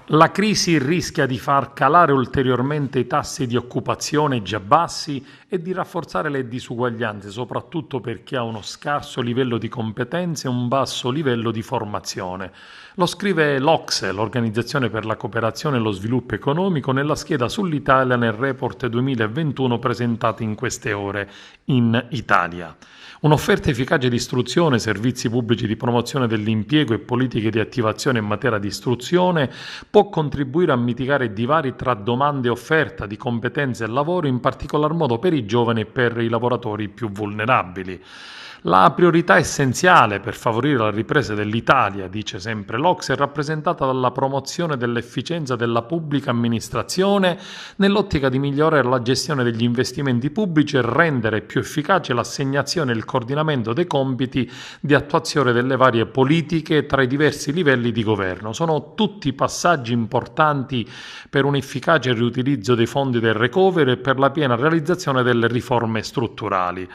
La crisi rischia di far calare ulteriormente i tassi di occupazione già bassi e di rafforzare le disuguaglianze, soprattutto per chi ha uno scarso livello di competenze e un basso livello di formazione. Lo scrive l'OCSE, l'Organizzazione per la cooperazione e lo sviluppo economico, nella scheda sull'Italia nel report 2021 presentato in queste ore in Italia. Un'offerta efficace di istruzione, servizi pubblici di promozione dell'impiego e politiche di attivazione in materia di istruzione può contribuire a mitigare i divari tra domanda e offerta di competenze e lavoro, in particolar modo per i giovani e per i lavoratori più vulnerabili. La priorità essenziale per favorire la ripresa dell'Italia, dice sempre l'OCSE, è rappresentata dalla promozione dell'efficienza della pubblica amministrazione nell'ottica di migliorare la gestione degli investimenti pubblici e rendere più efficace l'assegnazione e il coordinamento dei compiti di attuazione delle varie politiche tra i diversi livelli di governo. Sono tutti passaggi importanti per un efficace riutilizzo dei fondi del recovery e per la piena realizzazione delle riforme strutturali.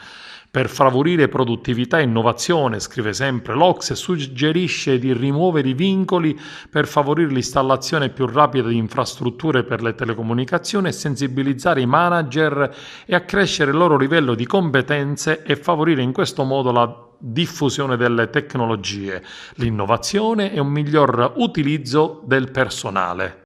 Per favorire produttività e innovazione, scrive sempre l'OCSE, suggerisce di rimuovere i vincoli per favorire l'installazione più rapida di infrastrutture per le telecomunicazioni e sensibilizzare i manager e accrescere il loro livello di competenze e favorire in questo modo la diffusione delle tecnologie, l'innovazione e un miglior utilizzo del personale.